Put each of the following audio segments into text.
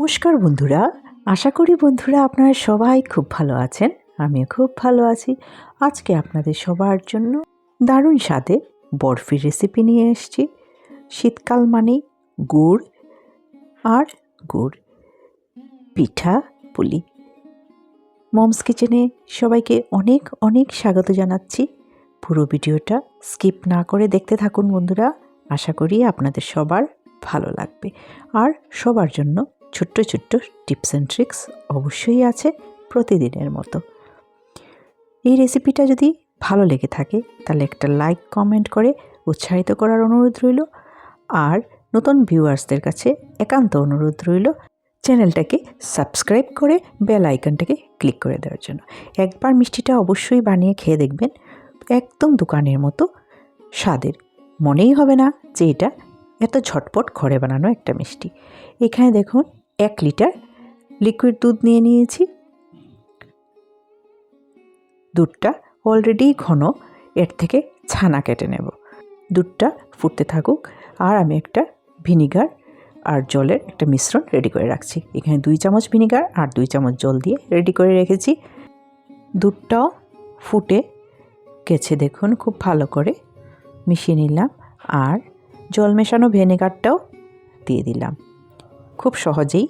নমস্কার বন্ধুরা, আশা করি বন্ধুরা আপনারা সবাই খুব ভালো আছেন। আমিও খুব ভালো আছি। আজকে আপনাদের সবার জন্য দারুণ স্বাদে বরফির রেসিপি নিয়ে এসেছি। শীতকাল মানেই গুড় আর গুড় পিঠা পুলি। মমস কিচেনে সবাইকে অনেক অনেক স্বাগত জানাচ্ছি। পুরো ভিডিওটা স্কিপ না করে দেখতে থাকুন বন্ধুরা। আশা করি আপনাদের সবার ভালো লাগবে। আর সবার জন্য ছোট্ট ছোট্ট টিপস অ্যান্ড ট্রিক্স অবশ্যই আছে প্রতিদিনের মতো। এই রেসিপিটা যদি ভালো লেগে থাকে তাহলে একটা লাইক কমেন্ট করে উৎসাহিত করার অনুরোধ রইল। আর নতুন ভিউয়ার্সদের কাছে একান্ত অনুরোধ রইল চ্যানেলটাকে সাবস্ক্রাইব করে বেল আইকনটাকে ক্লিক করে দেওয়ার জন্য। একবার মিষ্টিটা অবশ্যই বানিয়ে খেয়ে দেখবেন, একদম দোকানের মতো স্বাদের। মনেই হবে না যে এটা এত ঝটপট ঘরে বানানো একটা মিষ্টি। এখানে দেখুন 1 লিটার লিকুইড দুধ নিয়ে নিয়েছি। দুধটা অলরেডি ঘন, এর থেকে ছানা কেটে নেব। দুধটা ফুটতে থাকুক আর আমি একটা ভিনিগার আর জলের একটা মিশ্রণ রেডি করে রাখছি। এখানে 2 চামচ ভিনিগার আর 2 চামচ জল দিয়ে রেডি করে রেখেছি। দুধটাও ফুটে গেছে দেখুন, খুব ভালো করে মিশিয়ে নিলাম আর জল মেশানো ভিনেগারটাও দিয়ে দিলাম। খুব সহজেই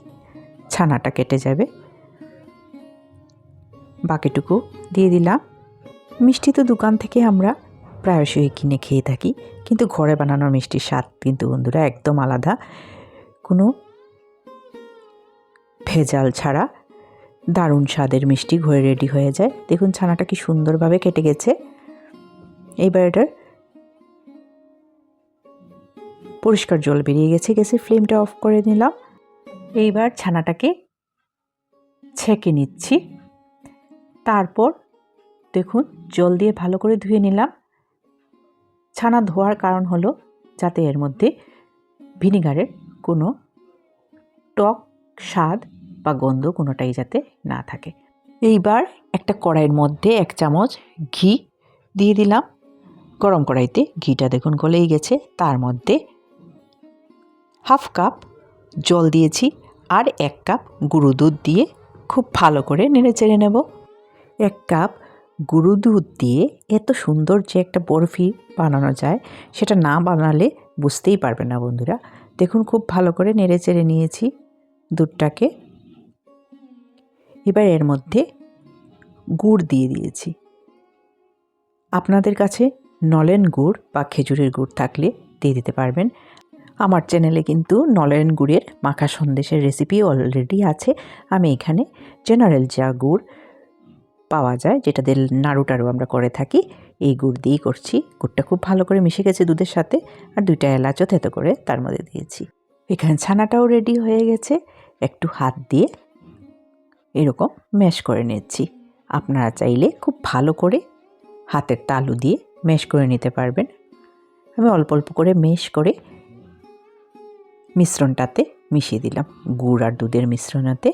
ছানাটা কেটে যাবে। বাকিটুকু দিয়ে দিলাম। মিষ্টি তো দোকান থেকে আমরা প্রায়শই কিনে খেয়ে থাকি, কিন্তু ঘরে বানানো মিষ্টির স্বাদ কিন্তু বন্ধুরা একদম আলাদা। কোনো ভেজাল ছাড়া দারুণ স্বাদের মিষ্টি ঘরে রেডি হয়ে যায়। দেখুন ছানাটা কি সুন্দরভাবে কেটে গেছে। এইবার এটার পরিষ্কার জল বেরিয়ে গেছে। গ্যাসের ফ্লেমটা অফ করে নিলাম। এইবার ছানাটাকে ছেঁকে নিচ্ছি। তারপর দেখুন জল দিয়ে ভালো করে ধুয়ে নিলাম। ছানা ধোয়ার কারণ হলো যাতে এর মধ্যে ভিনিগারের কোনো টক স্বাদ বা গন্ধ কোনোটাই যাতে না থাকে। এইবার একটা কড়াইয়ের মধ্যে 1 চামচ ঘি দিয়ে দিলাম। গরম কড়াইতে ঘিটা দেখুন গলেই গেছে। তার মধ্যে 1/2 কাপ জল দিয়েছি আর 1 কাপ গুঁড়ো দুধ দিয়ে খুব ভালো করে নেড়ে চেড়ে নেব। 1 কাপ গুঁড়ো দুধ দিয়ে এত সুন্দর যে একটা বরফি বানানো যায় সেটা না বানালে বুঝতেই পারবেন না বন্ধুরা। দেখুন খুব ভালো করে নেড়ে চেড়ে নিয়েছি দুধটাকে। এবার এর মধ্যে গুড় দিয়ে দিয়েছি। আপনাদের কাছে নলেন গুড় বা খেজুরের গুড় থাকলে দিয়ে দিতে পারবেন। আমার চ্যানেলে কিন্তু নলেন গুড়ের মাখা সন্দেশের রেসিপি অলরেডি আছে। আমি এখানে জেনারেল যা গুড় পাওয়া যায়, যেটা দিয়ে নাড়ু টাড়ু আমরা করে থাকি, এই গুড় দিয়েই করছি। গুড়টা খুব ভালো করে মিশে গেছে দুধের সাথে। আর 2টা এলাচও থেতো করে তার মধ্যে দিয়েছি। এখানে ছানাটাও রেডি হয়ে গেছে। একটু হাত দিয়ে এরকম ম্যাশ করে নিচ্ছি। আপনারা চাইলে খুব ভালো করে হাতের তালু দিয়ে ম্যাশ করে নিতে পারবেন। আমি অল্প অল্প করে ম্যাশ করে মিশ্রণটাতে মিশিয়ে দিলাম। গুড় আর দুধের মিশ্রণাতে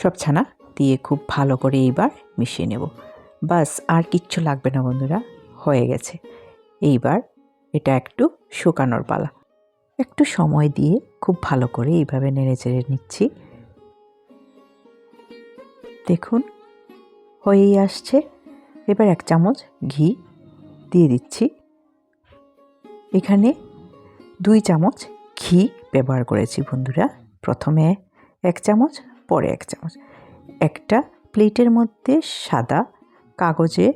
সব ছানা দিয়ে খুব ভালো করে এইবার মিশিয়ে নেব। বাস আর কিচ্ছু লাগবে না বন্ধুরা, হয়ে গেছে। এইবার এটা একটু শুকানোর পালা। একটু সময় দিয়ে খুব ভালো করে এইভাবে নেড়ে চেড়ে নিচ্ছি। দেখুন হয়েই আসছে। এবার 1 চামচ ঘি দিয়ে দিচ্ছি। এখানে 2 চামচ ঘি ব্যবহার করেছি বন্ধুরা। প্রথমে 1 চামচ, পরে 1 চামচ। একটা প্লেটের মধ্যে সাদা কাগজে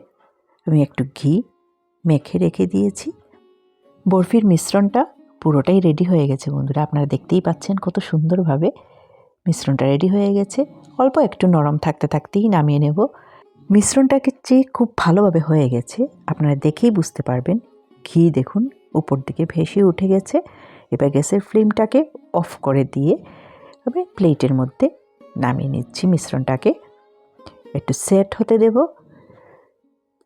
আমি একটু ঘি মেখে রেখে দিয়েছি। বরফির মিশ্রণটা পুরোটাই রেডি হয়ে গেছে বন্ধুরা। আপনারা দেখতেই পাচ্ছেন কত সুন্দরভাবে মিশ্রণটা রেডি হয়ে গেছে। অল্প একটু নরম থাকতে থাকতেই নামিয়ে নেব। মিশ্রণটাকে যে খুব ভালোভাবে হয়ে গেছে আপনারা দেখেই বুঝতে পারবেন। ঘি দেখুন উপর দিকে ভেসে উঠে গেছে। এবার গ্যাসের ফ্লেমটাকে অফ করে দিয়ে আমি প্লেটের মধ্যে নামিয়ে নিচ্ছি। মিশ্রণটাকে একটু সেট হতে দেব।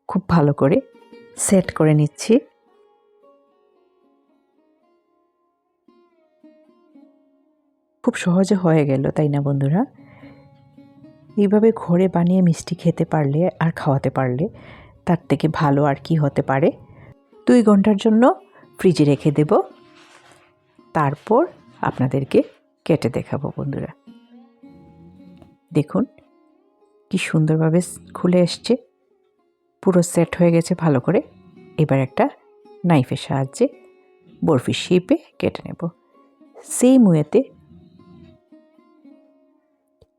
খুব ভালো করে সেট করে নিচ্ছি। খুব সহজে হয়ে গেল, তাই না বন্ধুরা? এইভাবে ঘরে বানিয়ে মিষ্টি খেতে পারলে আর খাওয়াতে পারলে তার থেকে ভালো আর কি হতে পারে। 2 ঘন্টার জন্য ফ্রিজে রেখে দেব। তারপর আপনাদেরকে কেটে দেখাবো বন্ধুরা। দেখুন কি সুন্দরভাবে খুলে এসছে, পুরো সেট হয়ে গেছে ভালো করে। এবার একটা নাইফের সাহায্যে বরফির শেপে কেটে নেব। সেম ওয়েতে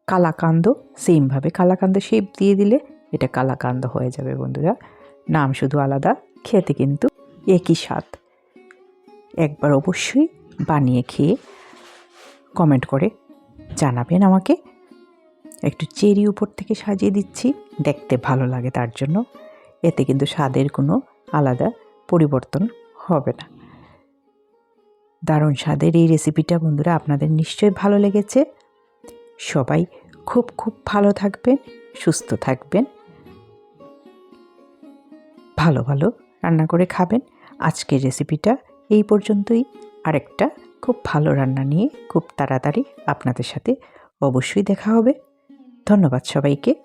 কালাকান্দ, সেমভাবে কালাকান্দ শেপ দিয়ে দিলে এটা কালাকান্দ হয়ে যাবে বন্ধুরা। নাম শুধু আলাদা, খেতে কিন্তু একই স্বাদ। একবার অবশ্যই বানিয়ে খেয়ে কমেন্ট করে জানাবেন আমাকে। একটু চেরি উপর থেকে সাজিয়ে দিচ্ছি, দেখতে ভালো লাগে তার জন্য। এতে কিন্তু স্বাদের কোনো আলাদা পরিবর্তন হবে না। দারুণ স্বাদের এই রেসিপিটা বন্ধুরা আপনাদের নিশ্চয়ই ভালো লেগেছে। সবাই খুব খুব ভালো থাকবেন, সুস্থ থাকবেন, ভালো ভালো রান্না করে খাবেন। আজকের রেসিপিটা এই পর্যন্তই। আরেকটা খুব ভালো রান্না নিয়ে খুব তাড়াতাড়ি আপনাদের সাথে অবশ্যই দেখা হবে। ধন্যবাদ সবাইকে।